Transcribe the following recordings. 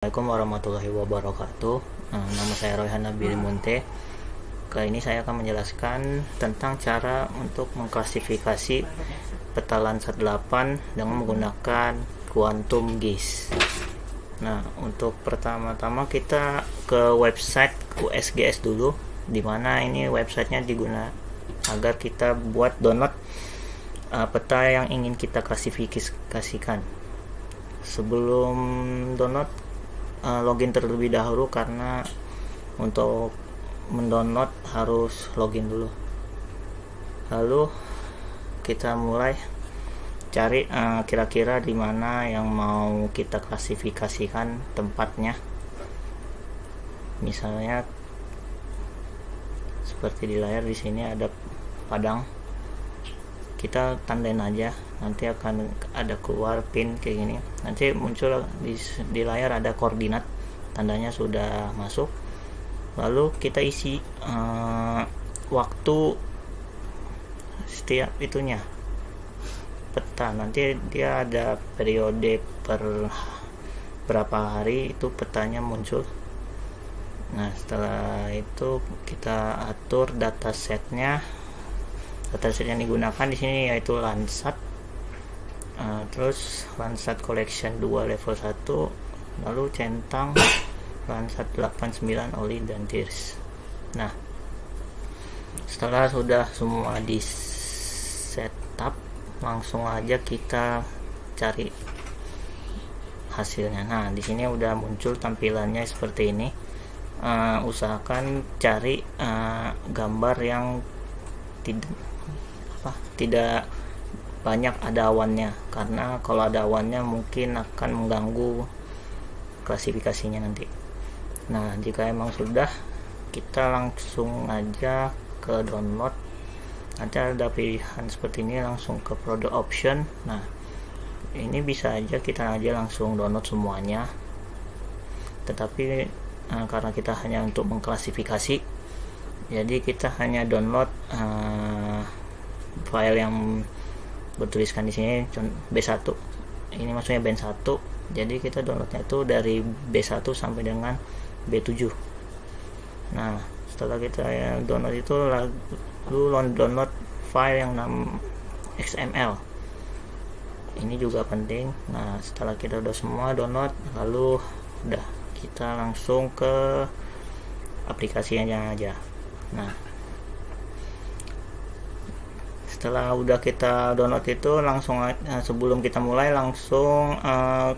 Assalamualaikum warahmatullahi wabarakatuh. Nama saya Royhan Nabili Munte. Kali ini saya akan menjelaskan tentang cara untuk mengklasifikasi peta Landsat 8 dengan menggunakan Quantum GIS. Nah, untuk pertama-tama kita ke website QSGS dulu, dimana ini websitenya digunakan agar kita buat download peta yang ingin kita klasifikasikan. Sebelum download, login terlebih dahulu, karena untuk mendownload harus login dulu. Lalu kita mulai cari kira-kira di mana yang mau kita klasifikasikan tempatnya. Misalnya seperti di layar di sini ada Padang, kita tandain aja, nanti akan ada keluar pin kayak gini, nanti muncul di layar ada koordinat, tandanya sudah masuk. Lalu kita isi waktu setiap itunya peta, nanti dia ada periode per berapa hari itu petanya muncul. Nah, setelah itu kita atur datasetnya. Dataset yang digunakan di sini yaitu Landsat, terus Landsat Collection 2 level 1, lalu centang Landsat 89 oli dan tirs. Nah, setelah sudah semua di setup, langsung aja kita cari hasilnya. Nah, di sini udah muncul tampilannya seperti ini. Usahakan cari gambar yang tidak banyak ada awannya, karena kalau ada awannya mungkin akan mengganggu klasifikasinya nanti. Nah, jika emang sudah, kita langsung aja ke download. Nanti ada pilihan seperti ini, langsung ke product option. Nah, ini bisa aja kita langsung download semuanya, tetapi karena kita hanya untuk mengklasifikasi, jadi kita hanya download file yang bertuliskan di sini B1. Ini maksudnya band 1. Jadi kita downloadnya itu dari B1 sampai dengan B7. Nah, setelah kita download itu, lalu download file yang XML. Ini juga penting. Nah, setelah kita udah semua download, lalu udah kita langsung ke aplikasinya aja. Nah, setelah udah kita download itu, langsung sebelum kita mulai langsung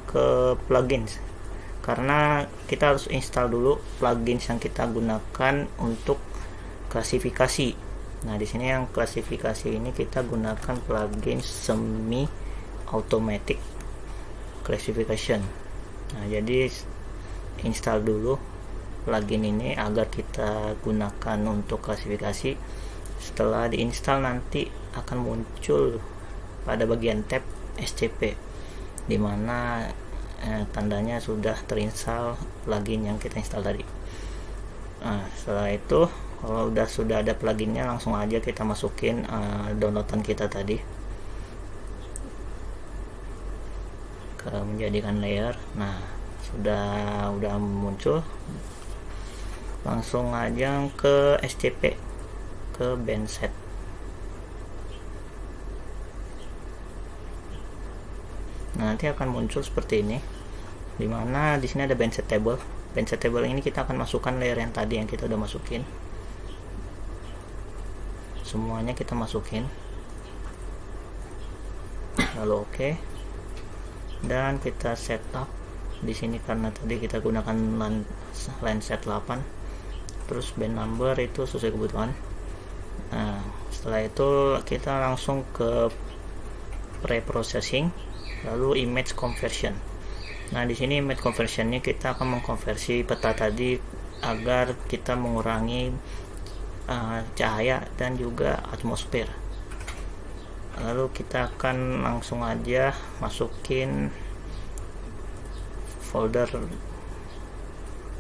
ke plugins, karena kita harus install dulu plugins yang kita gunakan untuk klasifikasi. Nah, di sini yang klasifikasi ini kita gunakan plugin semi automatic classification. Nah, jadi install dulu plugin ini agar kita gunakan untuk klasifikasi. Setelah diinstal, nanti akan muncul pada bagian tab SCP, dimana tandanya sudah terinstall plugin yang kita install tadi. Nah, setelah itu, kalau sudah ada pluginnya, langsung aja kita masukin downloadan kita tadi ke menjadikan layer. Nah, udah muncul, langsung aja ke SCP, ke bandset. Nah, nanti akan muncul seperti ini, dimana di sini ada bandset table. Bandset table ini kita akan masukkan layer yang tadi yang kita udah masukin. Semuanya kita masukin, lalu oke. Dan kita setup di sini, karena tadi kita gunakan Landsat 8, terus band number itu sesuai kebutuhan. Nah, setelah itu kita langsung ke pre-processing, lalu image conversion. Nah, di sini image conversionnya kita akan mengkonversi peta tadi agar kita mengurangi cahaya dan juga atmosfer. Lalu kita akan langsung aja masukin folder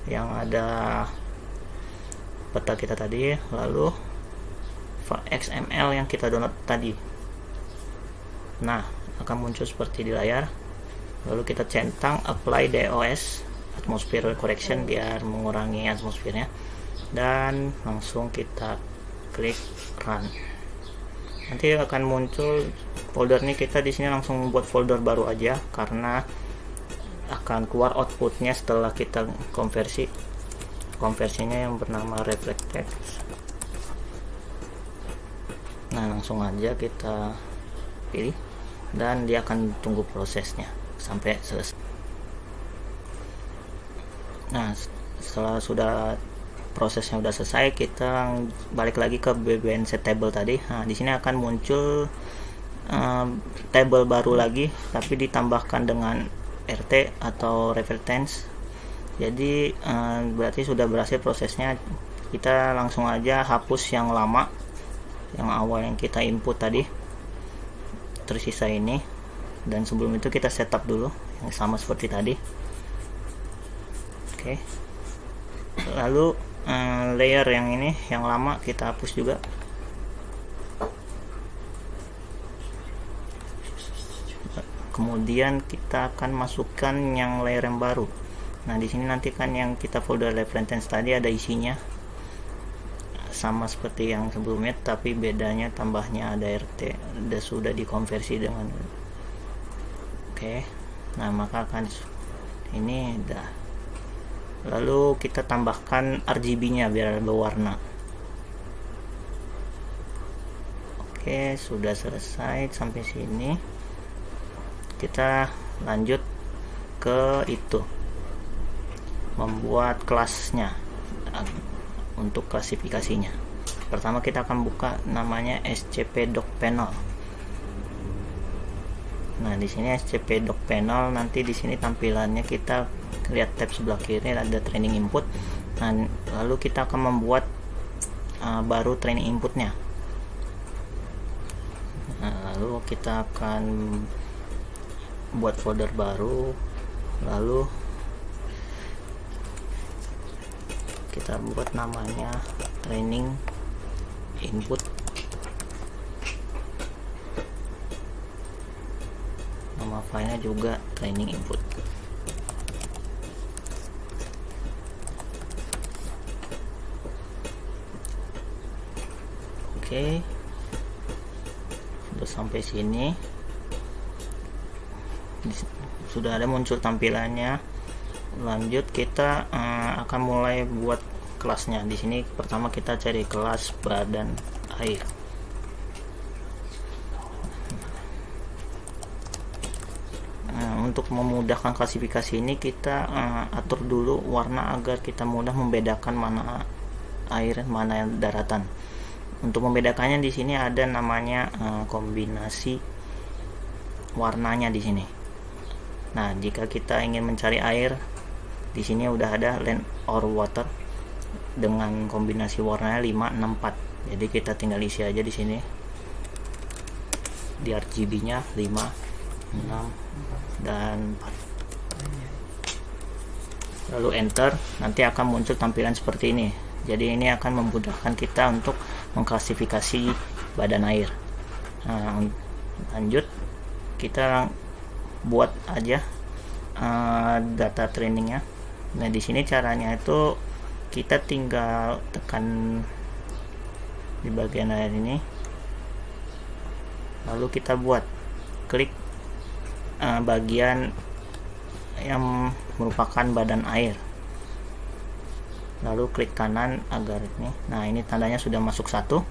yang ada peta kita tadi, lalu XML yang kita download tadi. Nah, akan muncul seperti di layar. Lalu kita centang apply DOS. atmosphere correction biar mengurangi atmosfernya, dan langsung kita klik run. Nanti akan muncul folder nih, kita di sini langsung membuat folder baru aja karena akan keluar outputnya setelah kita konversinya yang bernama reflected. Nah, langsung aja kita pilih dan dia akan tunggu prosesnya sampai selesai. Nah, setelah prosesnya udah selesai, kita balik lagi ke BBN set table tadi. Nah, di sini akan muncul table baru lagi, tapi ditambahkan dengan RT atau reference. Jadi berarti sudah berhasil prosesnya. Kita langsung aja hapus yang lama, yang awal yang kita input tadi, tersisa ini, dan sebelum itu kita setup dulu yang sama seperti tadi. Oke. Lalu layer yang ini yang lama kita hapus juga. Kemudian kita akan masukkan yang layer yang baru. Nah, di sini nanti kan yang kita folder reference tadi ada isinya sama seperti yang sebelumnya, tapi bedanya tambahnya ada RT, sudah dikonversi dengan nah maka akan ini dah. Lalu kita tambahkan RGB nya biar berwarna. Sudah selesai sampai sini. Kita lanjut ke itu, membuat kelasnya untuk klasifikasinya. Pertama kita akan buka namanya SCP Doc Panel. Nah, di sini SCP Doc Panel, nanti di sini tampilannya kita lihat tab sebelah kiri ada training input. Nah, lalu kita akan membuat baru training inputnya. Nah, lalu kita akan buat folder baru, lalu kita buat namanya training input. Nama filenya juga training input. Sudah sampai sini, sudah ada muncul tampilannya. Lanjut kita akan mulai buat kelasnya. Di sini pertama kita cari kelas badan air. Untuk memudahkan klasifikasi ini kita atur dulu warna agar kita mudah membedakan mana air mana yang daratan. Untuk membedakannya di sini ada namanya kombinasi warnanya di sini. Nah, jika kita ingin mencari air, di sini udah ada land or water dengan kombinasi warnanya 564. Jadi kita tinggal isi aja di sini. Di RGB-nya 5, 6 dan 4. Lalu enter, nanti akan muncul tampilan seperti ini. Jadi ini akan memudahkan kita untuk mengklasifikasi badan air. Nah, lanjut kita buat aja data trainingnya. Nah, di sini caranya itu kita tinggal tekan di bagian air ini, lalu kita buat klik bagian yang merupakan badan air, lalu klik kanan agar ini. Nah, ini tandanya sudah masuk satu.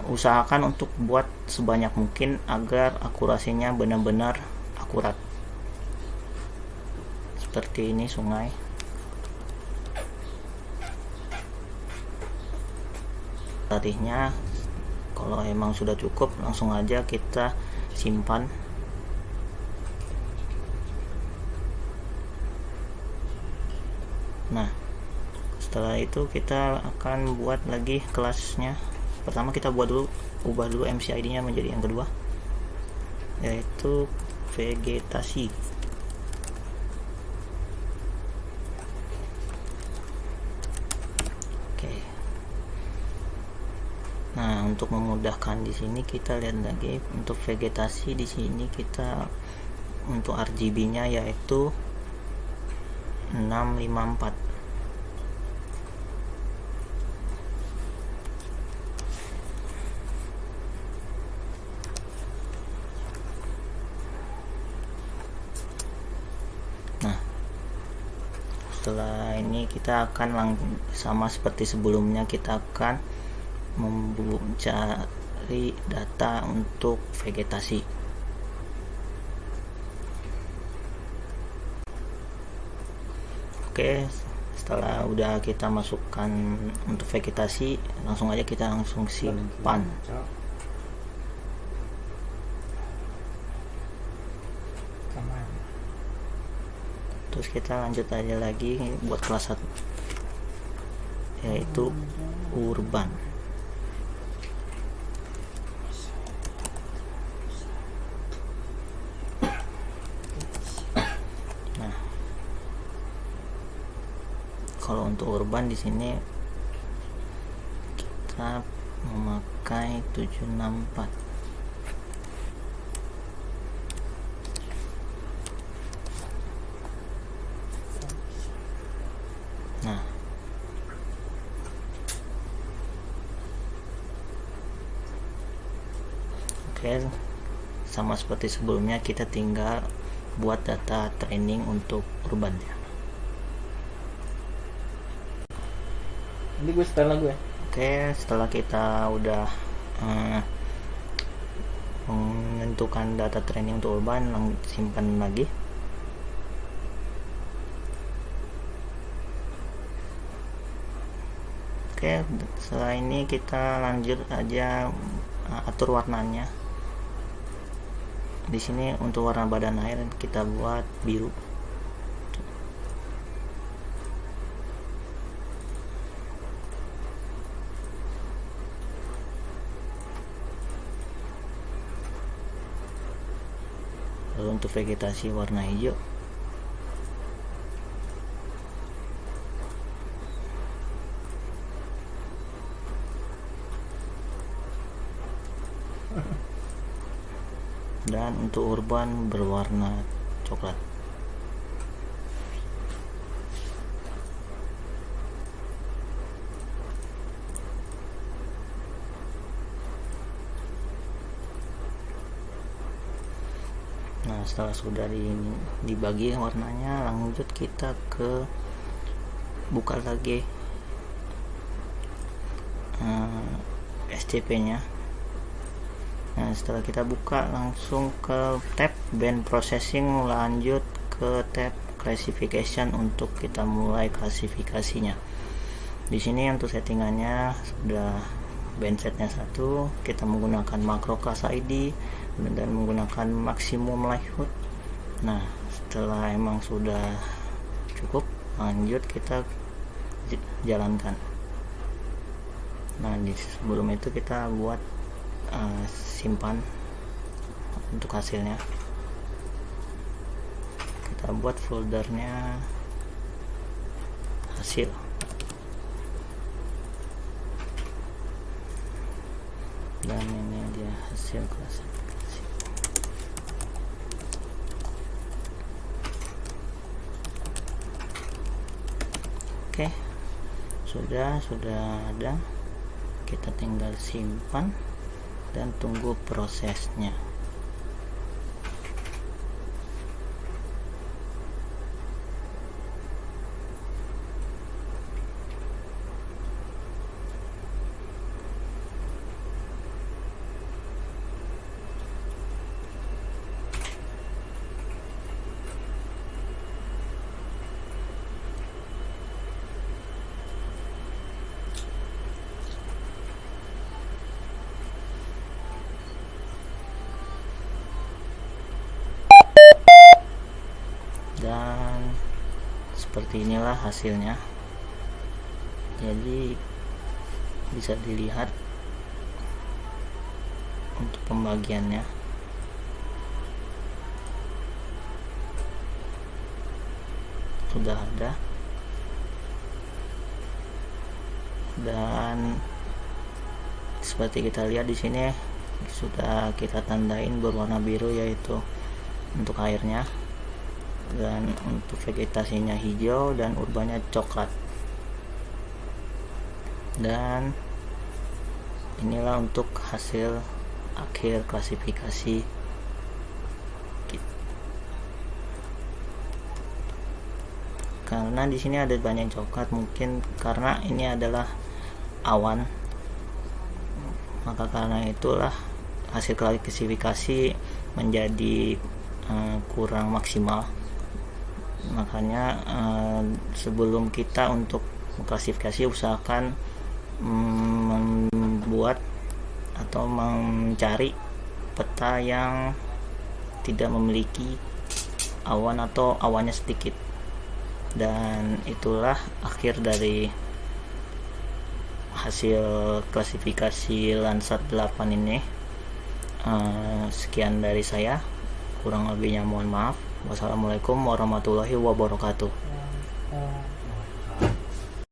Usahakan untuk buat sebanyak mungkin agar akurasinya benar-benar akurat. Seperti ini sungai. Latihnya kalau emang sudah cukup, langsung aja kita simpan. Nah, setelah itu kita akan buat lagi kelasnya. Pertama kita ubah dulu MCID nya menjadi yang kedua, yaitu vegetasi. Nah, untuk memudahkan di sini kita lihat lagi untuk vegetasi. Di sini kita untuk RGB-nya yaitu 654. Nah, setelah ini kita akan sama seperti sebelumnya, kita akan mencari data untuk vegetasi. Oke, setelah udah kita masukkan untuk vegetasi, langsung aja kita langsung simpan. Terus kita lanjut aja lagi buat kelas 1, yaitu urban. Nah, kalau untuk urban di sini kita memakai 764. Nah, oke, sama seperti sebelumnya, kita tinggal buat data training untuk urban ya. Nanti gue setel lagu ya. Oke, setelah kita udah menentukan data training untuk urban, simpan lagi. Oke, setelah ini kita lanjut aja atur warnanya. Di sini untuk warna badan air kita buat biru. Lalu untuk vegetasi warna hijau. Dan untuk urban berwarna coklat. Nah, setelah sudah dibagi warnanya, lanjut kita ke buka lagi SCP nya. Nah, setelah kita buka, langsung ke tab Band Processing, lanjut ke tab Classification untuk kita mulai klasifikasinya. Di sini untuk settingannya sudah bandsetnya 1, kita menggunakan makro class ID dan menggunakan maximum likelihood. Nah, setelah emang sudah cukup, lanjut kita jalankan. Nah, sebelum itu kita buat simpan untuk hasilnya. Kita buat foldernya hasil. Dan ini dia hasil klasifikasi. Oke, sudah ada. Kita tinggal simpan dan tunggu prosesnya. Dan seperti inilah hasilnya. Jadi bisa dilihat untuk pembagiannya. Sudah ada. Dan seperti kita lihat di sini sudah kita tandain berwarna biru, yaitu untuk airnya. dan untuk vegetasinya hijau dan urbannya coklat. Dan inilah untuk hasil akhir klasifikasi. Karena di sini ada banyak coklat, mungkin karena ini adalah awan, maka karena itulah hasil klasifikasi menjadi kurang maksimal. Makanya sebelum kita untuk mengklasifikasi, usahakan membuat atau mencari peta yang tidak memiliki awan atau awannya sedikit. Dan itulah akhir dari hasil klasifikasi Landsat 8 ini. Sekian dari saya, kurang lebihnya mohon maaf. Wassalamualaikum warahmatullahi wabarakatuh.